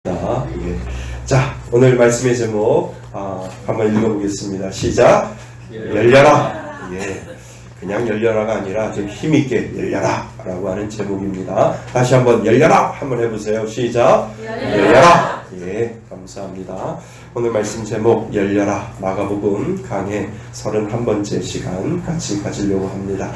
예. 자, 오늘 말씀의 제목 한번 읽어보겠습니다. 시작. 열려라. 예. 그냥 열려라가 아니라 좀 힘있게 열려라 라고 하는 제목입니다. 다시 한번 열려라 한번 해보세요. 시작. 열려라. 예, 감사합니다. 오늘 말씀 제목 열려라. 마가복음 강해 31번째 시간 같이 가지려고 합니다.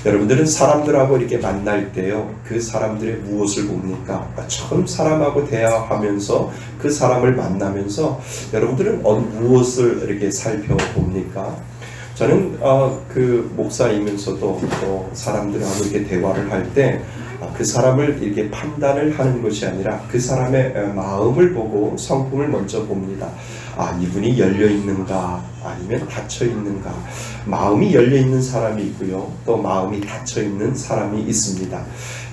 여러분들은 사람들하고 이렇게 만날 때요, 그 사람들의 무엇을 봅니까? 처음 사람하고 대화하면서 그 사람을 만나면서 여러분들은 무엇을 이렇게 살펴봅니까? 저는 그 목사이면서도 또 사람들하고 이렇게 대화를 할 때 그 사람을 이렇게 판단을 하는 것이 아니라 그 사람의 마음을 보고 성품을 먼저 봅니다. 이분이 열려 있는가 아니면 닫혀 있는가. 마음이 열려 있는 사람이 있고요, 또 마음이 닫혀 있는 사람이 있습니다.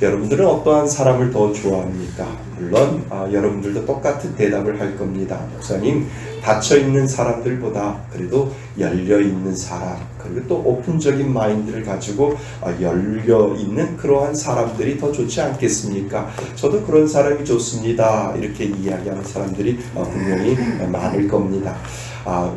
여러분들은 어떠한 사람을 더 좋아합니까? 물론 여러분들도 똑같은 대답을 할 겁니다. 목사님, 닫혀 있는 사람들보다 그래도 열려 있는 사람, 그리고 또 오픈적인 마인드를 가지고 열려 있는 그러한 사람들이 더 좋지 않겠습니까? 저도 그런 사람이 좋습니다. 이렇게 이야기하는 사람들이 분명히 많을 겁니다.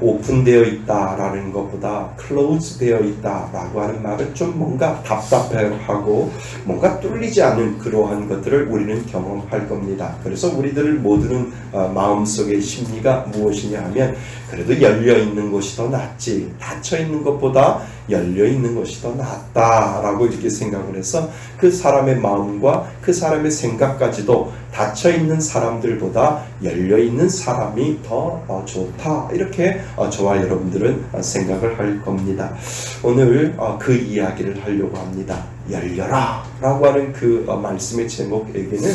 오픈되어 있다라는 것보다 close 되어 있다라고 하는 말은 좀 뭔가 답답해하고 뭔가 뚫리지 않는 그러한 것들을 우리는 경험할 겁니다. 그래서 우리들 모두는 마음속의 심리가 무엇이냐 하면 그래도 열려 있는 것이 더 낫지, 닫혀 있는 것보다 열려 있는 것이 더 낫다라고 이렇게 생각을 해서 그 사람의 마음과 그 사람의 생각까지도 닫혀 있는 사람들보다 열려 있는 사람이 더 좋다, 이렇게 저와 여러분들은 생각을 할 겁니다. 오늘 그 이야기를 하려고 합니다. 열려라 라고 하는 그 말씀의 제목에게는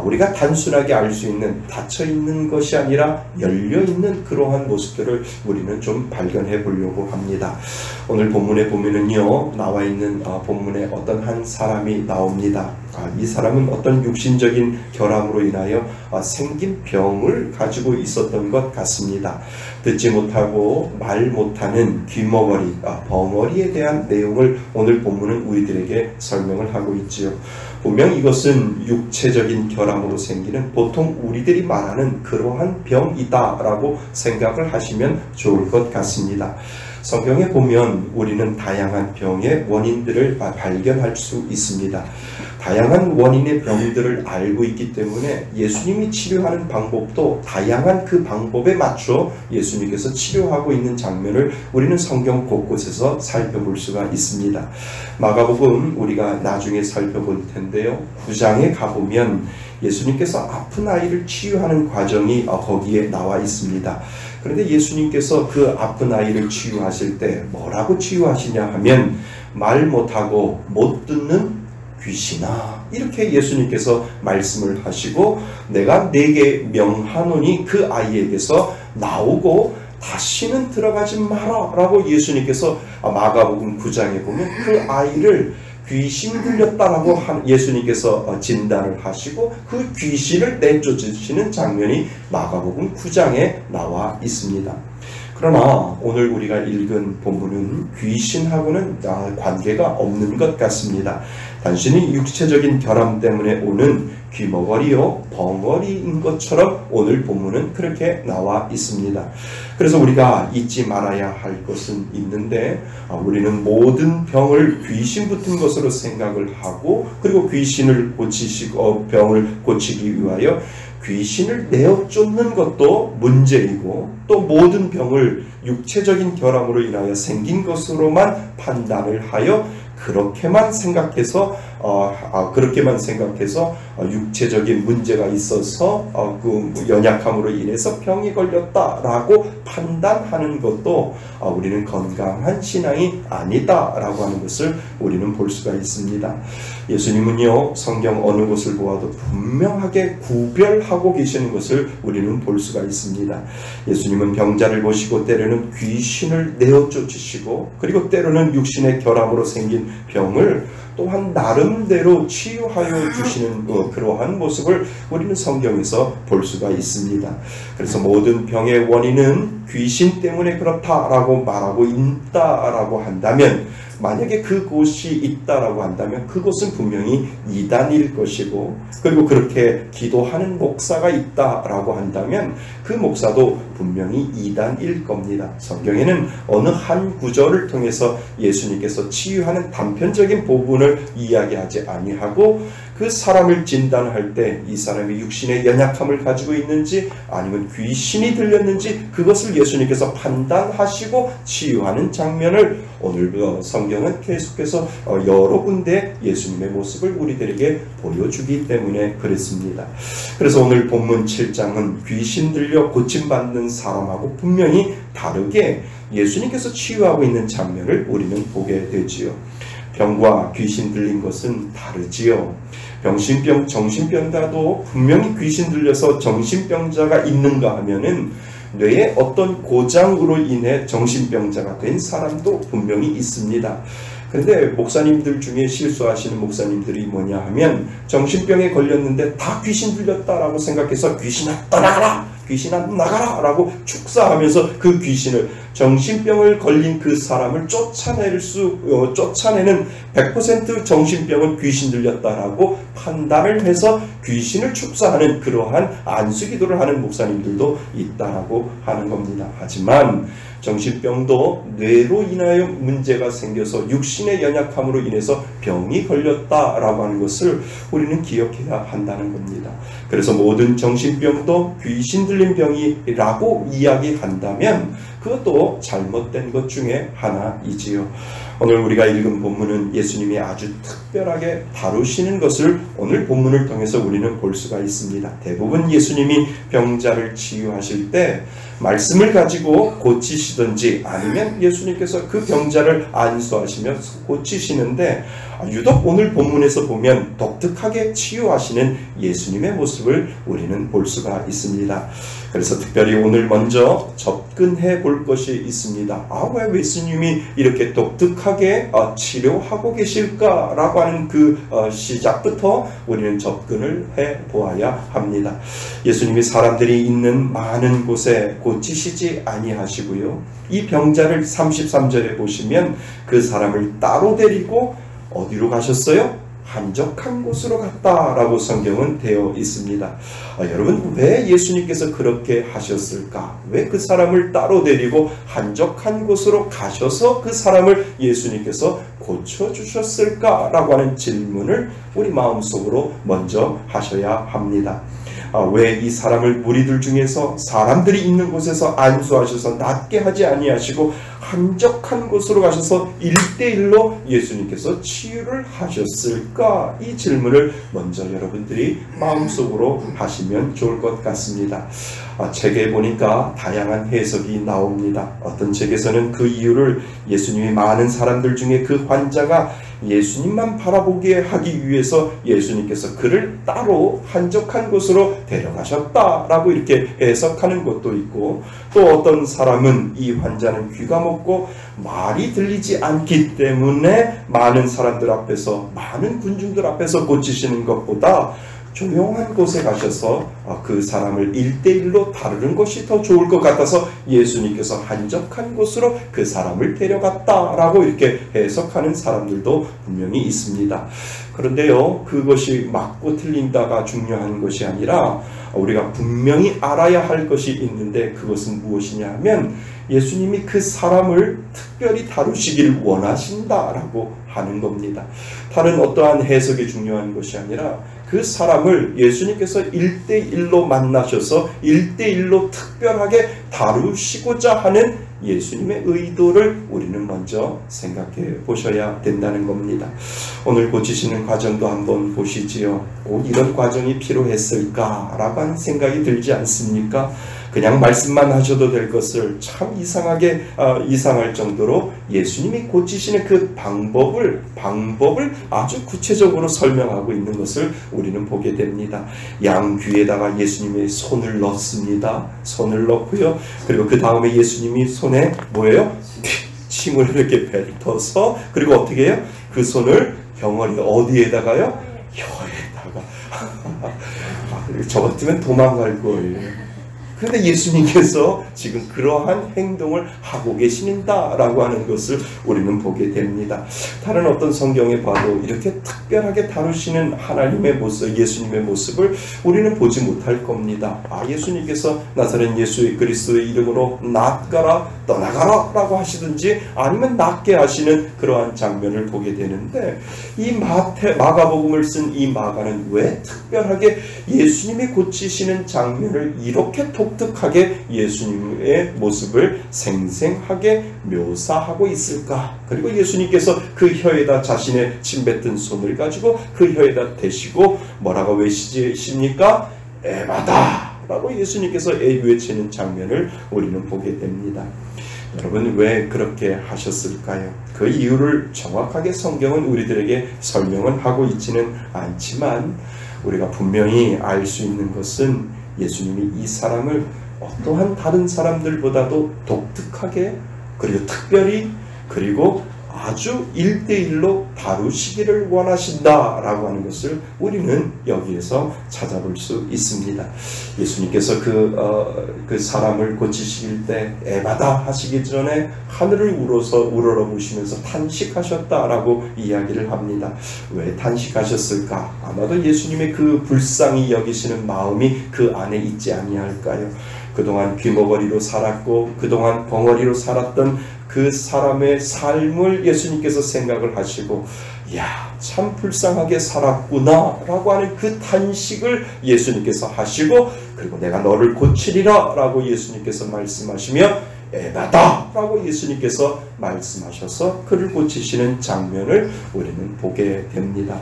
우리가 단순하게 알 수 있는 닫혀 있는 것이 아니라 열려 있는 그러한 모습들을 우리는 좀 발견해 보려고 합니다. 오늘 본문에 보면은요, 나와 있는 본문에 어떤 한 사람이 나옵니다. 이 사람은 어떤 육신적인 결함으로 인하여 생긴 병을 가지고 있었던 것 같습니다. 듣지 못하고 말 못하는 귀머거리, 벙어리에 대한 내용을 오늘 본문은 우리들에게 설명을 하고 있지요. 분명 이것은 육체적인 결함으로 생기는 보통 우리들이 말하는 그러한 병이다 라고 생각을 하시면 좋을 것 같습니다. 성경에 보면 우리는 다양한 병의 원인들을 발견할 수 있습니다. 다양한 원인의 병들을 알고 있기 때문에 예수님이 치료하는 방법도 다양한 그 방법에 맞춰 예수님께서 치료하고 있는 장면을 우리는 성경 곳곳에서 살펴볼 수가 있습니다. 마가복음 우리가 나중에 살펴볼 텐데요, 9장에 가보면 예수님께서 아픈 아이를 치유하는 과정이 거기에 나와 있습니다. 그런데 예수님께서 그 아픈 아이를 치유하실 때 뭐라고 치유하시냐 하면 말 못하고 못 듣는 귀신아, 이렇게 예수님께서 말씀을 하시고 내가 네게 명하노니 그 아이에게서 나오고 다시는 들어가지 마라 라고 예수님께서 마가복음 9장에 보면 그 아이를 귀신 들렸다라고 예수님께서 진단을 하시고 그 귀신을 내쫓으시는 장면이 마가복음 9장에 나와 있습니다. 그러나 오늘 우리가 읽은 본문은 귀신하고는 관계가 없는 것 같습니다. 단순히 육체적인 결함 때문에 오는 귀머거리요, 벙어리인 것처럼 오늘 본문은 그렇게 나와 있습니다. 그래서 우리가 잊지 말아야 할 것은 있는데, 우리는 모든 병을 귀신 붙은 것으로 생각을 하고, 그리고 귀신을 고치시고 병을 고치기 위하여 귀신을 내어 쫓는 것도 문제이고, 또 모든 병을 육체적인 결함으로 인하여 생긴 것으로만 판단을 하여 그렇게만 생각해서 육체적인 문제가 있어서 그 연약함으로 인해서 병이 걸렸다라고 판단하는 것도 우리는 건강한 신앙이 아니다라고 하는 것을 우리는 볼 수가 있습니다. 예수님은요, 성경 어느 곳을 보아도 분명하게 구별하고 계시는 것을 우리는 볼 수가 있습니다. 예수님은 병자를 보시고 때로는 귀신을 내어 쫓으시고, 그리고 때로는 육신의 결함으로 생긴 병을 또한 나름대로 치유하여 주시는 그러한 모습을 우리는 성경에서 볼 수가 있습니다. 그래서 모든 병의 원인은 귀신 때문에 그렇다라고 말하고 있다라고 한다면 만약에 그곳이 있다라고 한다면 그곳은 분명히 이단일 것이고, 그리고 그렇게 기도하는 목사가 있다라고 한다면 그 목사도 분명히 이단일 겁니다. 성경에는 어느 한 구절을 통해서 예수님께서 치유하는 단편적인 부분을 이야기하지 아니하고 그 사람을 진단할 때 이 사람이 육신의 연약함을 가지고 있는지 아니면 귀신이 들렸는지 그것을 예수님께서 판단하시고 치유하는 장면을 오늘 성경은 계속해서 여러 군데 예수님의 모습을 우리들에게 보여주기 때문에 그렇습니다. 그래서 오늘 본문 7장은 귀신 들려 고침받는 사람하고 분명히 다르게 예수님께서 치유하고 있는 장면을 우리는 보게 되지요. 병과 귀신 들린 것은 다르지요. 정신병자도 분명히 귀신 들려서 정신병자가 있는가 하면은 뇌의 어떤 고장으로 인해 정신병자가 된 사람도 분명히 있습니다. 그런데 목사님들 중에 실수하시는 목사님들이 뭐냐 하면 정신병에 걸렸는데 다 귀신 들렸다라고 생각해서 귀신아 떠나가라! 귀신아 나가라! 라고 축사하면서 그 귀신을, 정신병을 걸린 그 사람을 쫓아내는 100% 정신병은 귀신 들렸다라고 판단을 해서 귀신을 축사하는 그러한 안수기도를 하는 목사님들도 있다라고 하는 겁니다. 하지만 정신병도 뇌로 인하여 문제가 생겨서 육신의 연약함으로 인해서 병이 걸렸다라고 하는 것을 우리는 기억해야 한다는 겁니다. 그래서 모든 정신병도 귀신 들린 병이라고 이야기한다면 그것도 잘못된 것 중에 하나이지요. 오늘 우리가 읽은 본문은 예수님이 아주 특별하게 다루시는 것을 오늘 본문을 통해서 우리는 볼 수가 있습니다. 대부분 예수님이 병자를 치유하실 때 말씀을 가지고 고치시든지 아니면 예수님께서 그 병자를 안수하시며 고치시는데, 유독 오늘 본문에서 보면 독특하게 치유하시는 예수님의 모습을 우리는 볼 수가 있습니다. 그래서 특별히 오늘 먼저 접근해 볼 것이 있습니다. 왜 예수님이 이렇게 독특하게 치료하고 계실까라고 하는 그 시작부터 우리는 접근을 해 보아야 합니다. 예수님이 사람들이 있는 많은 곳에 고치시지 아니하시고요. 이 병자를 33절에 보시면 그 사람을 따로 데리고 어디로 가셨어요? 한적한 곳으로 갔다라고 성경은 되어 있습니다. 여러분, 왜 예수님께서 그렇게 하셨을까? 왜 그 사람을 따로 데리고 한적한 곳으로 가셔서 그 사람을 예수님께서 고쳐주셨을까? 라고 하는 질문을 우리 마음속으로 먼저 하셔야 합니다. 왜 이 사람을 무리들 중에서 사람들이 있는 곳에서 안수하셔서 낫게 하지 아니하시고 한적한 곳으로 가셔서 1대1로 예수님께서 치유를 하셨을까? 이 질문을 먼저 여러분들이 마음속으로 하시면 좋을 것 같습니다. 책에 보니까 다양한 해석이 나옵니다. 어떤 책에서는 그 이유를 예수님이 많은 사람들 중에 그 환자가 예수님만 바라보게 하기 위해서 예수님께서 그를 따로 한적한 곳으로 데려가셨다라고 이렇게 해석하는 것도 있고, 또 어떤 사람은 이 환자는 귀가 먹고 말이 들리지 않기 때문에 많은 사람들 앞에서, 많은 군중들 앞에서 고치시는 것보다 조용한 곳에 가셔서 그 사람을 1대1로 다루는 것이 더 좋을 것 같아서 예수님께서 한적한 곳으로 그 사람을 데려갔다라고 이렇게 해석하는 사람들도 분명히 있습니다. 그런데요, 그것이 맞고 틀린다가 중요한 것이 아니라 우리가 분명히 알아야 할 것이 있는데, 그것은 무엇이냐 하면 예수님이 그 사람을 특별히 다루시길 원하신다라고 하는 겁니다. 다른 어떠한 해석이 중요한 것이 아니라 그 사람을 예수님께서 1대1로 만나셔서 1대1로 특별하게 다루시고자 하는 예수님의 의도를 우리는 먼저 생각해 보셔야 된다는 겁니다. 오늘 고치시는 과정도 한번 보시지요. 이런 과정이 필요했을까라고 하는 생각이 들지 않습니까? 그냥 말씀만 하셔도 될 것을 참 이상할 정도로 예수님이 고치시는 그 방법을 아주 구체적으로 설명하고 있는 것을 우리는 보게 됩니다. 양 귀에다가 예수님의 손을 넣습니다. 손을 넣고요. 그리고 그 다음에 예수님이 손에 뭐예요? 침을 이렇게 뱉어서, 그리고 어떻게 해요? 그 손을 병아리 어디에다가요? 혀에다가. 저 같으면 도망갈 거예요. 그런데 예수님께서 지금 그러한 행동을 하고 계신다라고 하는 것을 우리는 보게 됩니다. 다른 어떤 성경에 봐도 이렇게 특별하게 다루시는 하나님의 모습, 예수님의 모습을 우리는 보지 못할 겁니다. 예수님께서 나사렛 예수 그리스도의 이름으로 낫가라 떠나가라 라고 하시든지 아니면 낫게 하시는 그러한 장면을 보게 되는데, 이 마가복음을 쓴 이 마가는 왜 특별하게 예수님이 고치시는 장면을 이렇게 독특하게 예수님의 모습을 생생하게 묘사하고 있을까? 그리고 예수님께서 그 혀에다 자신의 침뱉은 손을 가지고 그 혀에다 대시고 뭐라고 외치십니까? 에바다 라고 예수님께서 외치는 장면을 우리는 보게 됩니다. 여러분, 왜 그렇게 하셨을까요? 그 이유를 정확하게 성경은 우리들에게 설명은 하고 있지는 않지만 우리가 분명히 알 수 있는 것은 예수님이 이 사람을 어떠한 다른 사람들보다도 독특하게 그리고 특별히 그리고 아주 1대1로 다루시기를 원하신다라고 하는 것을 우리는 여기에서 찾아볼 수 있습니다. 예수님께서 그 사람을 고치실 때 에바다 하시기 전에 하늘을 우러러보시면서 탄식하셨다라고 이야기를 합니다. 왜 탄식하셨을까? 아마도 예수님의 그 불쌍히 여기시는 마음이 그 안에 있지 아니할까요? 그동안 귀머거리로 살았고 그동안 벙어리로 살았던 그 사람의 삶을 예수님께서 생각을 하시고 참 불쌍하게 살았구나 라고 하는 그 탄식을 예수님께서 하시고, 그리고 내가 너를 고치리라 라고 예수님께서 말씀하시며 에바다 라고 예수님께서 말씀하셔서 그를 고치시는 장면을 우리는 보게 됩니다.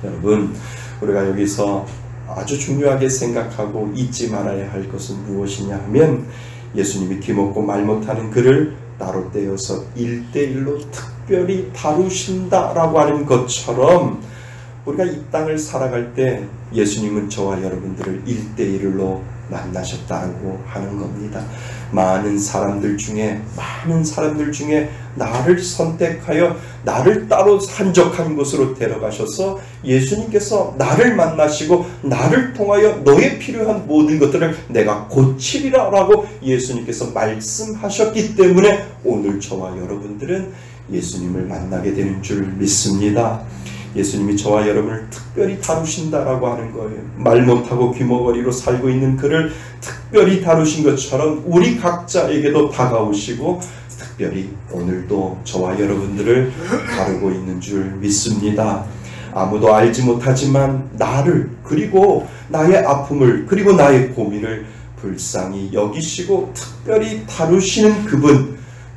여러분, 우리가 여기서 아주 중요하게 생각하고 잊지 말아야 할 것은 무엇이냐 하면, 예수님이 귀먹고 말 못하는 그를 따로 떼어서 1대1로 특별히 다루신다라고 하는 것처럼 우리가 이 땅을 살아갈 때 예수님은 저와 여러분들을 1대1로 만나셨다고 하는 겁니다. 많은 사람들 중에 나를 선택하여 나를 따로 한적한 곳으로 데려가셔서 예수님께서 나를 만나시고 나를 통하여 너의 필요한 모든 것들을 내가 고치리라 라고 예수님께서 말씀하셨기 때문에 오늘 저와 여러분들은 예수님을 만나게 되는 줄 믿습니다. 예수님이 저와 여러분을 특별히 다루신다라고 하는 거예요. 말 못하고 귀머거리로 살고 있는 그를 특별히 다루신 것처럼 우리 각자에게도 다가오시고 특별히 오늘도 저와 여러분들을 다루고 있는 줄 믿습니다. 아무도 알지 못하지만 나를, 그리고 나의 아픔을, 그리고 나의 고민을 불쌍히 여기시고 특별히 다루시는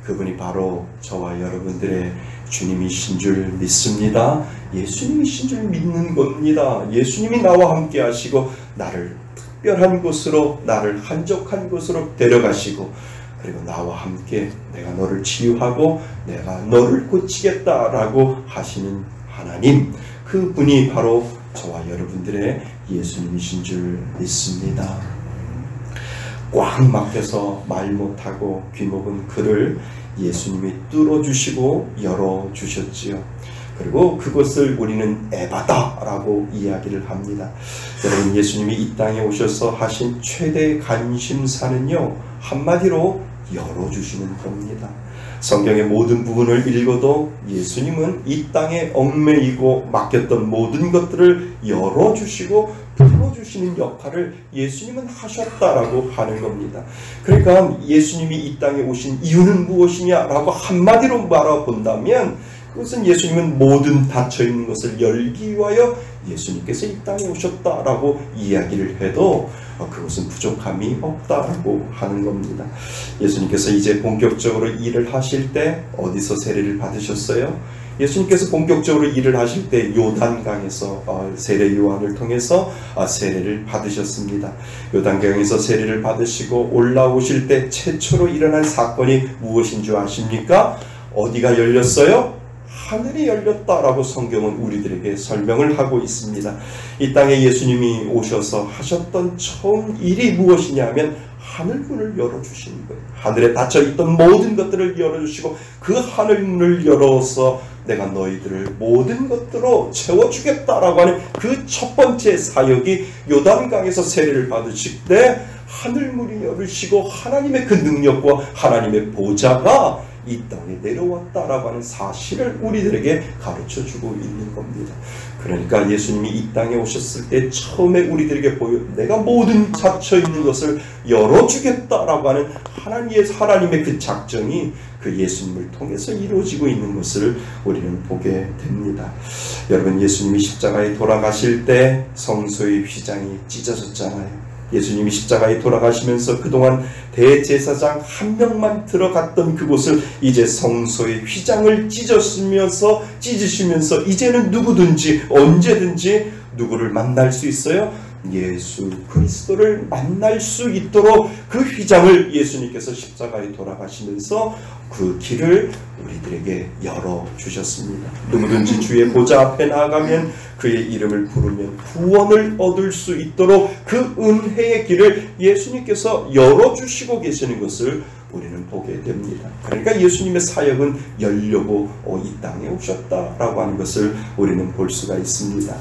그분이 바로 저와 여러분들의 주님이신 줄 믿습니다. 예수님이신 줄 믿는 겁니다. 예수님이 나와 함께 하시고 나를 특별한 곳으로, 나를 한적한 곳으로 데려가시고, 그리고 나와 함께 내가 너를 치유하고 내가 너를 고치겠다라고 하시는 하나님, 그분이 바로 저와 여러분들의 예수님이신 줄 믿습니다. 꽉 막혀서 말 못하고 귀먹은 그를 예수님이 뚫어주시고 열어주셨지요. 그리고 그것을 우리는 에바다라고 이야기를 합니다. 여러분, 예수님이 이 땅에 오셔서 하신 최대 관심사는요, 한마디로 열어주시는 겁니다. 성경의 모든 부분을 읽어도 예수님은 이 땅에 얽매이고 막혔던 모든 것들을 열어주시고 풀어주시는 역할을 예수님은 하셨다라고 하는 겁니다. 그러니까 예수님이 이 땅에 오신 이유는 무엇이냐라고 한마디로 말해본다면 그것은 예수님은 모든 닫혀있는 것을 열기 위하여 예수님께서 이 땅에 오셨다라고 이야기를 해도 그것은 부족함이 없다라고 하는 겁니다. 예수님께서 이제 본격적으로 일을 하실 때 어디서 세례를 받으셨어요? 예수님께서 본격적으로 일을 하실 때 요단강에서 세례 요한을 통해서 세례를 받으셨습니다. 요단강에서 세례를 받으시고 올라오실 때 최초로 일어난 사건이 무엇인 줄 아십니까? 어디가 열렸어요? 하늘이 열렸다라고 성경은 우리들에게 설명을 하고 있습니다. 이 땅에 예수님이 오셔서 하셨던 처음 일이 무엇이냐면 하늘문을 열어주시는 거예요. 하늘에 닫혀있던 모든 것들을 열어주시고 그 하늘문을 열어서 내가 너희들을 모든 것들로 채워주겠다라고 하는 그 첫 번째 사역이 요단강에서 세례를 받으실 때 하늘문이 열으시고 하나님의 그 능력과 하나님의 보좌가 이 땅에 내려왔다라고 하는 사실을 우리들에게 가르쳐주고 있는 겁니다. 그러니까 예수님이 이 땅에 오셨을 때 처음에 우리들에게 내가 모든 닫혀있는 것을 열어주겠다라고 하는 하나님의 그 작정이 그 예수님을 통해서 이루어지고 있는 것을 우리는 보게 됩니다. 여러분, 예수님이 십자가에 돌아가실 때 성소의 휘장이 찢어졌잖아요. 예수님이 십자가에 돌아가시면서 그동안 대제사장 한 명만 들어갔던 그곳을 이제 성소의 휘장을 찢으시면서 이제는 누구든지 언제든지 누구를 만날 수 있어요? 예수 그리스도를 만날 수 있도록 그 휘장을 예수님께서 십자가에 돌아가시면서 그 길을 우리들에게 열어주셨습니다. 누구든지 주의 보좌 앞에 나아가면 그의 이름을 부르면 구원을 얻을 수 있도록 그 은혜의 길을 예수님께서 열어주시고 계시는 것을 우리는 보게 됩니다. 그러니까 예수님의 사역은 열려고 이 땅에 오셨다라고 하는 것을 우리는 볼 수가 있습니다.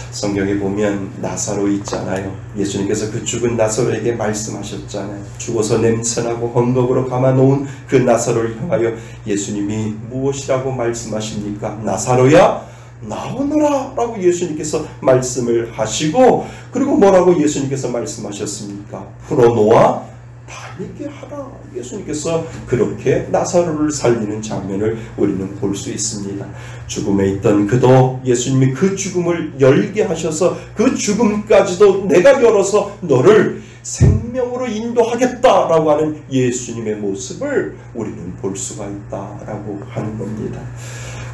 성경에 보면 나사로 있잖아요. 예수님께서 그 죽은 나사로에게 말씀하셨잖아요. 죽어서 냄새나고 헝겊으로 감아놓은 그 나사로를 향하여 예수님이 무엇이라고 말씀하십니까? 나사로야 나오너라 라고 예수님께서 말씀을 하시고, 그리고 뭐라고 예수님께서 말씀하셨습니까? 풀어놓아 달리게 하라. 예수님께서 그렇게 나사로를 살리는 장면을 우리는 볼 수 있습니다. 죽음에 있던 그도 예수님이 그 죽음을 열게 하셔서 그 죽음까지도 내가 열어서 너를 생명으로 인도하겠다라고 하는 예수님의 모습을 우리는 볼 수가 있다라고 하는 겁니다.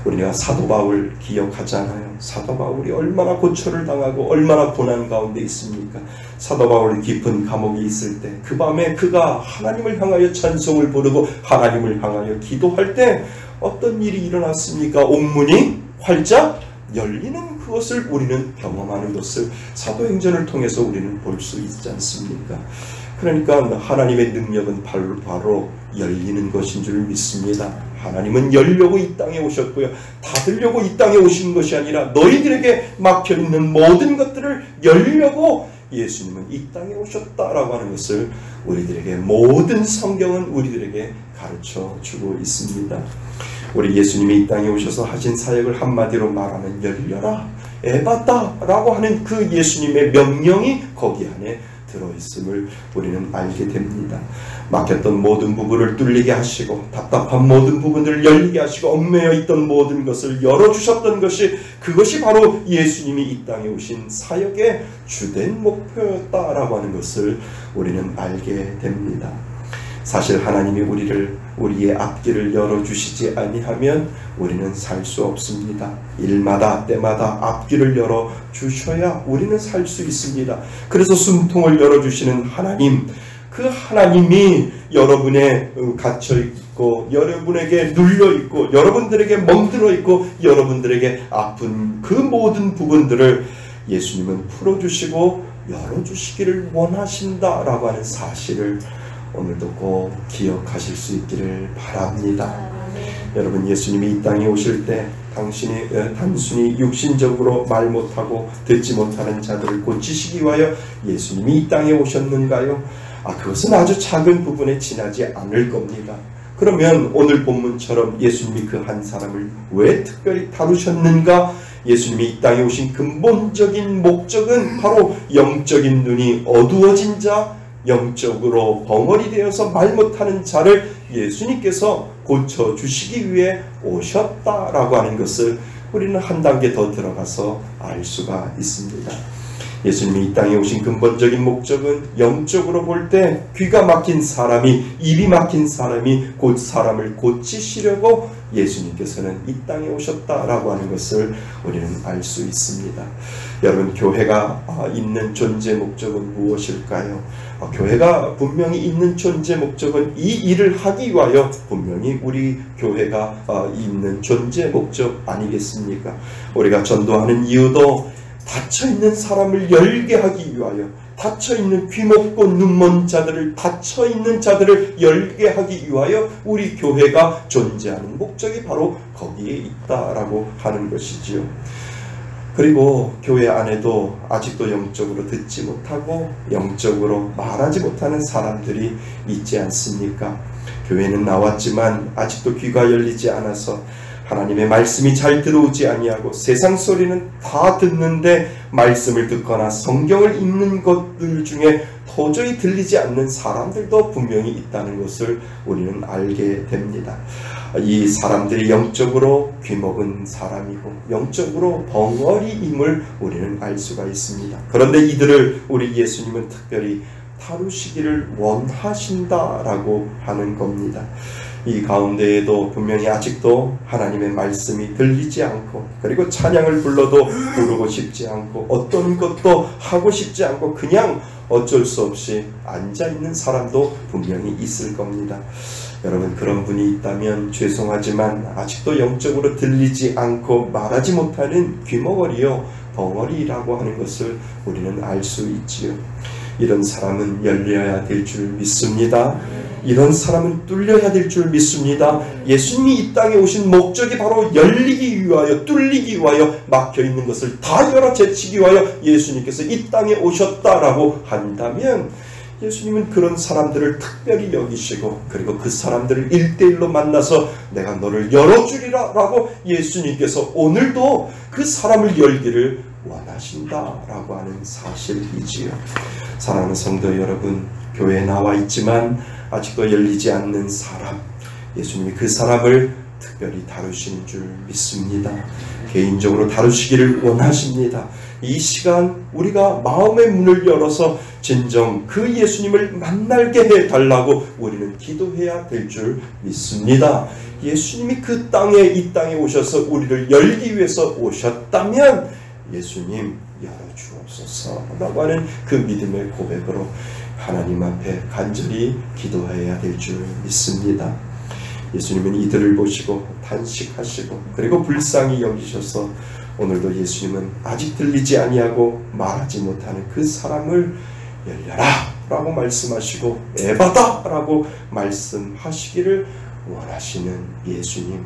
우리가 사도 바울 기억하잖아요. 사도 바울이 얼마나 고초를 당하고 얼마나 고난 가운데 있습니까? 사도 바울이 깊은 감옥에 있을 때 그 밤에 그가 하나님을 향하여 찬송을 부르고 하나님을 향하여 기도할 때 어떤 일이 일어났습니까? 옥문이 활짝 열리는 그것을 우리는 경험하는 것을 사도행전을 통해서 우리는 볼 수 있지 않습니까? 그러니까 하나님의 능력은 바로 열리는 것인 줄 믿습니다. 하나님은 열려고 이 땅에 오셨고요. 닫으려고 이 땅에 오신 것이 아니라 너희들에게 막혀있는 모든 것들을 열려고 예수님은 이 땅에 오셨다라고 하는 것을 우리들에게 모든 성경은 우리들에게 가르쳐 주고 있습니다. 우리 예수님이 이 땅에 오셔서 하신 사역을 한마디로 말하면 열려라, 에바다 라고 하는 그 예수님의 명령이 거기 안에 들어있음을 우리는 알게 됩니다. 막혔던 모든 부분을 뚫리게 하시고 답답한 모든 부분들을 열리게 하시고 얽매여 있던 모든 것을 열어주셨던 것이, 그것이 바로 예수님이 이 땅에 오신 사역의 주된 목표였다라고 하는 것을 우리는 알게 됩니다. 사실 하나님이 우리의 앞길을 열어주시지 아니하면 우리는 살 수 없습니다. 일마다 때마다 앞길을 열어주셔야 우리는 살 수 있습니다. 그래서 숨통을 열어주시는 하나님, 그 하나님이 여러분의 갇혀있고 여러분에게 눌려있고 여러분들에게 멍들어있고 여러분들에게 아픈 그 모든 부분들을 예수님은 풀어주시고 열어주시기를 원하신다라고 하는 사실을 오늘도 꼭 기억하실 수 있기를 바랍니다. 여러분, 예수님이 이 땅에 오실 때 당신이 단순히 육신적으로 말 못하고 듣지 못하는 자들을 고치시기 위하여 예수님이 이 땅에 오셨는가요? 그것은 아주 작은 부분에 지나지 않을 겁니다. 그러면 오늘 본문처럼 예수님이 그 한 사람을 왜 특별히 다루셨는가? 예수님이 이 땅에 오신 근본적인 목적은 바로 영적인 눈이 어두워진 자, 영적으로 벙어리 되어서 말 못하는 자를 예수님께서 고쳐주시기 위해 오셨다라고 하는 것을 우리는 한 단계 더 들어가서 알 수가 있습니다. 예수님이 이 땅에 오신 근본적인 목적은 영적으로 볼 때 귀가 막힌 사람이, 입이 막힌 사람이 곧 사람을 고치시려고 예수님께서는 이 땅에 오셨다라고 하는 것을 우리는 알 수 있습니다. 여러분, 교회가 있는 존재 목적은 무엇일까요? 교회가 분명히 있는 존재 목적은 이 일을 하기 위하여 분명히 우리 교회가 있는 존재 목적 아니겠습니까? 우리가 전도하는 이유도 닫혀있는 사람을 열게 하기 위하여, 닫혀있는 귀 먹고 눈 먼 자들을, 닫혀있는 자들을 열게 하기 위하여 우리 교회가 존재하는 목적이 바로 거기에 있다라고 하는 것이지요. 그리고 교회 안에도 아직도 영적으로 듣지 못하고 영적으로 말하지 못하는 사람들이 있지 않습니까? 교회는 나왔지만 아직도 귀가 열리지 않아서 하나님의 말씀이 잘 들어오지 아니하고 세상 소리는 다 듣는데 말씀을 듣거나 성경을 읽는 것들 중에 도저히 들리지 않는 사람들도 분명히 있다는 것을 우리는 알게 됩니다. 이 사람들이 영적으로 귀먹은 사람이고 영적으로 벙어리임을 우리는 알 수가 있습니다. 그런데 이들을 우리 예수님은 특별히 다루시기를 원하신다라고 하는 겁니다. 이 가운데에도 분명히 아직도 하나님의 말씀이 들리지 않고, 그리고 찬양을 불러도 부르고 싶지 않고, 어떤 것도 하고 싶지 않고 그냥 어쩔 수 없이 앉아있는 사람도 분명히 있을 겁니다. 여러분, 그런 분이 있다면 죄송하지만 아직도 영적으로 들리지 않고 말하지 못하는 귀머거리요 벙어리라고 하는 것을 우리는 알 수 있지요. 이런 사람은 열려야 될 줄 믿습니다. 이런 사람은 뚫려야 될 줄 믿습니다. 예수님이 이 땅에 오신 목적이 바로 열리기 위하여, 뚫리기 위하여, 막혀있는 것을 다 열어 제치기 위하여 예수님께서 이 땅에 오셨다라고 한다면 예수님은 그런 사람들을 특별히 여기시고, 그리고 그 사람들을 1대1로 만나서 내가 너를 열어주리라 라고 예수님께서 오늘도 그 사람을 열기를 원하신다라고 하는 사실이지요. 사랑하는 성도 여러분, 교회에 나와 있지만 아직도 열리지 않는 사람, 예수님이 그 사람을 특별히 다루시는 줄 믿습니다. 개인적으로 다루시기를 원하십니다. 이 시간 우리가 마음의 문을 열어서 진정 그 예수님을 만나게 해달라고 우리는 기도해야 될 줄 믿습니다. 예수님이 그 땅에, 이 땅에 오셔서 우리를 열기 위해서 오셨다면 예수님 열어주옵소서라고 하는 그 믿음의 고백으로 하나님 앞에 간절히 기도해야 될 줄 믿습니다. 예수님은 이들을 보시고 탄식하시고 그리고 불쌍히 여기셔서 오늘도 예수님은 아직 들리지 아니하고 말하지 못하는 그 사람을 열려라 라고 말씀하시고 에바다 라고 말씀하시기를 원하시는 예수님,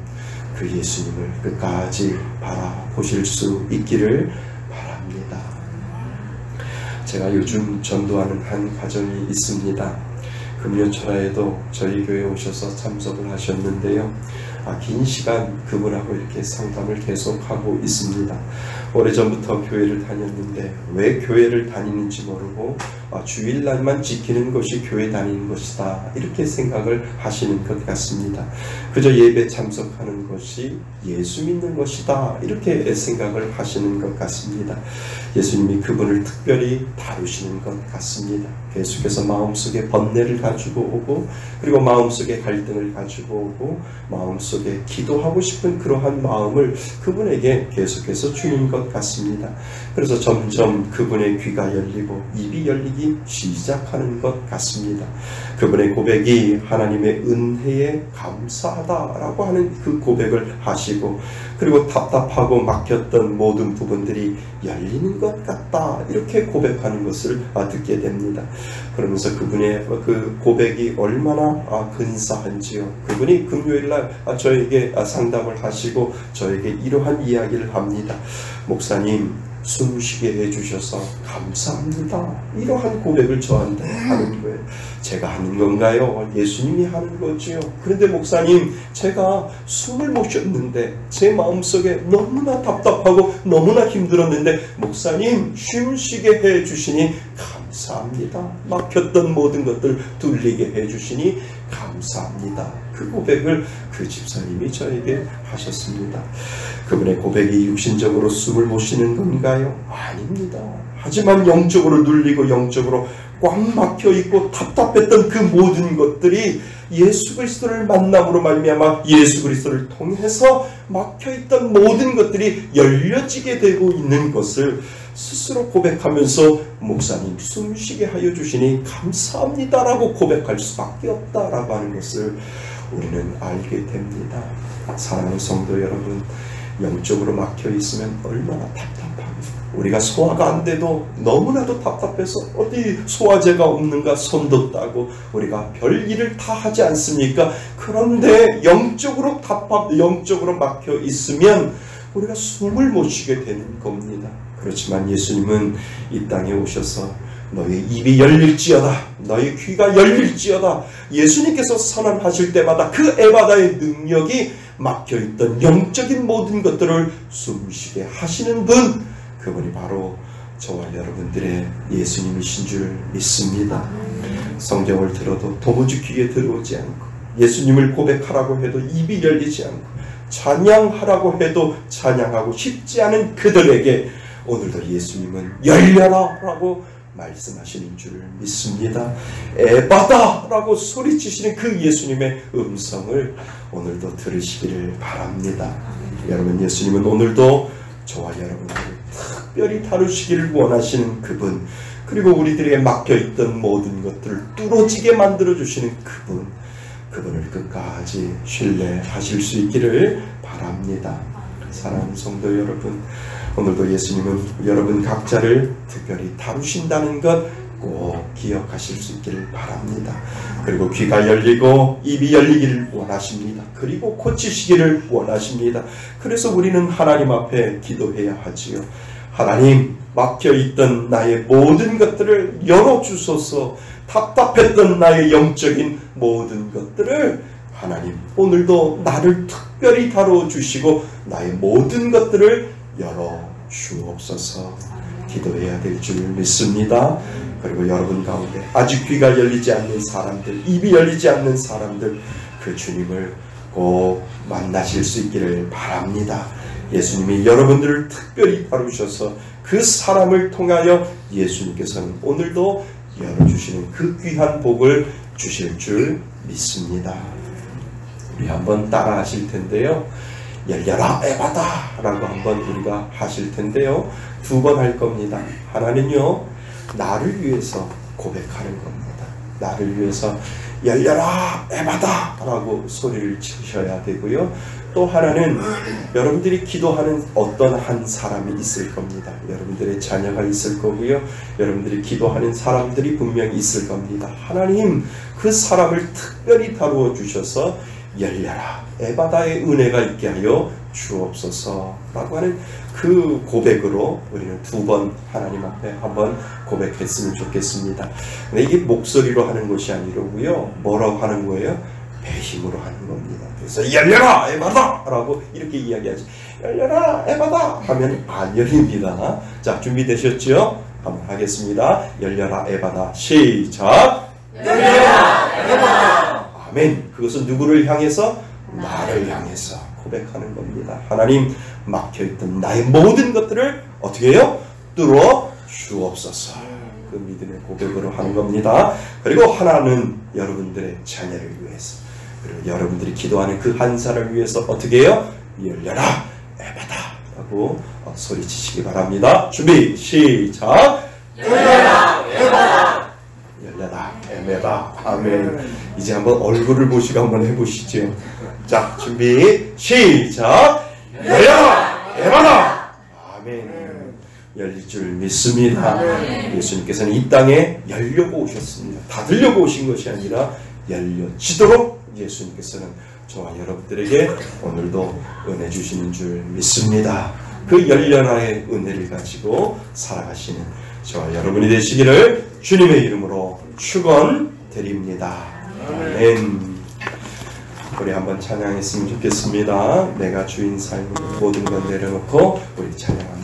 그 예수님을 끝까지 바라보실 수 있기를 바랍니다. 제가 요즘 전도하는 한 가정이 있습니다. 금요철야에도 저희 교회에 오셔서 참석을 하셨는데요. 긴 시간 그분하고 이렇게 상담을 계속하고 있습니다. 오래전부터 교회를 다녔는데 왜 교회를 다니는지 모르고 주일날만 지키는 것이 교회 다니는 것이다 이렇게 생각을 하시는 것 같습니다. 그저 예배 참석하는 것이 예수 믿는 것이다 이렇게 생각을 하시는 것 같습니다. 예수님이 그분을 특별히 다루시는 것 같습니다. 계속해서 마음속에 번뇌를 가지고 오고, 그리고 마음속에 갈등을 가지고 오고, 마음속에 기도하고 싶은 그러한 마음을 그분에게 계속해서 주는 것 같습니다. 그래서 점점 그분의 귀가 열리고 입이 열리기 시작하는 것 같습니다. 그분의 고백이 하나님의 은혜에 감사하다라고 하는 그 고백을 하시고, 그리고 답답하고 막혔던 모든 부분들이 열리는 것 같다 이렇게 고백하는 것을 듣게 됩니다. 그러면서 그분의 그 고백이 얼마나 근사한지요. 그분이 금요일날 저에게 상담을 하시고 저에게 이러한 이야기를 합니다. 목사님, 숨쉬게 해주셔서 감사합니다. 이러한 고백을 저한테 하는 거예요. 제가 하는 건가요? 예수님이 하는 거지요. 그런데 목사님, 제가 숨을 못 쉬었는데 제 마음속에 너무나 답답하고 너무나 힘들었는데 목사님, 숨쉬게 해주시니 감사합니다. 감사합니다. 막혔던 모든 것들 뚫리게 해주시니 감사합니다. 그 고백을 그 집사님이 저에게 하셨습니다. 그분의 고백이 육신적으로 숨을 못 쉬는 건가요? 아닙니다. 하지만 영적으로 눌리고 영적으로 꽉 막혀있고 답답했던 그 모든 것들이 예수 그리스도를 만남으로 말미암아 예수 그리스도를 통해서 막혀있던 모든 것들이 열려지게 되고 있는 것을 스스로 고백하면서 목사님 숨쉬게 하여 주시니 감사합니다라고 고백할 수밖에 없다라고 하는 것을 우리는 알게 됩니다. 사랑하는 성도 여러분, 영적으로 막혀 있으면 얼마나 답답하고 우리가 소화가 안 돼도 너무나도 답답해서 어디 소화제가 없는가 손도 따고 우리가 별일을 다 하지 않습니까? 그런데 영적으로 영적으로 막혀 있으면 우리가 숨을 못 쉬게 되는 겁니다. 그렇지만 예수님은 이 땅에 오셔서 너의 입이 열릴지어다, 너의 귀가 열릴지어다. 예수님께서 선언하실 때마다 그 에바다의 능력이 막혀있던 영적인 모든 것들을 숨쉬게 하시는 분, 그분이 바로 저와 여러분들의 예수님이신 줄 믿습니다. 성경을 들어도 도무지 귀에 들어오지 않고, 예수님을 고백하라고 해도 입이 열리지 않고, 찬양하라고 해도 찬양하고 싶지 않은 그들에게 오늘도 예수님은 열려라 라고 말씀하시는 줄 믿습니다. 에바다 라고 소리치시는 그 예수님의 음성을 오늘도 들으시기를 바랍니다. 여러분, 예수님은 오늘도 저와 여러분들을 특별히 다루시기를 원하시는 그분, 그리고 우리들에게 막혀있던 모든 것들을 뚫어지게 만들어주시는 그분, 그분을 끝까지 신뢰하실 수 있기를 바랍니다. 사랑하는 성도 여러분, 오늘도 예수님은 여러분 각자를 특별히 다루신다는 것 꼭 기억하실 수 있기를 바랍니다. 그리고 귀가 열리고 입이 열리기를 원하십니다. 그리고 고치시기를 원하십니다. 그래서 우리는 하나님 앞에 기도해야 하지요. 하나님, 막혀있던 나의 모든 것들을 열어주소서. 답답했던 나의 영적인 모든 것들을 하나님 오늘도 나를 특별히 다뤄주시고 나의 모든 것들을 열어주옵소서. 기도해야 될 줄 믿습니다. 그리고 여러분 가운데 아직 귀가 열리지 않는 사람들, 입이 열리지 않는 사람들, 그 주님을 꼭 만나실 수 있기를 바랍니다. 예수님이 여러분들을 특별히 다루셔서 그 사람을 통하여 예수님께서는 오늘도 열어주시는 그 귀한 복을 주실 줄 믿습니다. 우리 한번 따라 하실 텐데요. 열려라 에바다 라고 한번 우리가 하실 텐데요. 2번 할 겁니다. 하나는요, 나를 위해서 고백하는 겁니다. 나를 위해서 열려라 에바다 라고 소리를 치셔야 되고요. 또 하나는 여러분들이 기도하는 어떤 한 사람이 있을 겁니다. 여러분들의 자녀가 있을 거고요. 여러분들이 기도하는 사람들이 분명히 있을 겁니다. 하나님, 그 사람을 특별히 다루어 주셔서 열려라 에바다의 은혜가 있게 하여 주옵소서 라고 하는 그 고백으로 우리는 2번 하나님 앞에 한번 고백했으면 좋겠습니다. 근데 이게 목소리로 하는 것이 아니라고요. 뭐라고 하는 거예요? 배힘으로 하는 겁니다. 그래서 열려라 에바다 라고 이렇게 이야기하지. 열려라 에바다 하면 안 열립니다. 자, 준비되셨죠? 한번 하겠습니다. 열려라 에바다. 시작. 열려라 에바다. 아멘. 그것은 누구를 향해서? 나를 향해서 고백하는 겁니다. 하나님, 막혀있던 나의 모든 것들을 어떻게 해요? 뚫어 주옵소서. 그 믿음의 고백으로 하는 겁니다. 그리고 하나는 여러분들의 자녀를 위해서, 그리고 여러분들이 기도하는 그 한 사람을 위해서 어떻게 해요? 열려라 에바다 라고 소리치시기 바랍니다. 준비 시작. 열려라 에바다. 열려라 에바다. 아멘. 이제 한번 얼굴을 보시고 한번 해보시죠. 자, 준비 시작. 열려라 에바다. 아멘. 열릴 줄 믿습니다. 예수님께서는 이 땅에 열려고 오셨습니다. 닫으려고 오신 것이 아니라 열려지도록 예수님께서는 저와 여러분들에게 오늘도 은혜 주시는 줄 믿습니다. 그 열려라의 은혜를 가지고 살아가시는 저와 여러분이 되시기를 주님의 이름으로 축원드립니다. 아멘. 우리 한번 찬양했으면 좋겠습니다. 내가 주인 삶의 모든 건 내려놓고 우리 찬양합니다.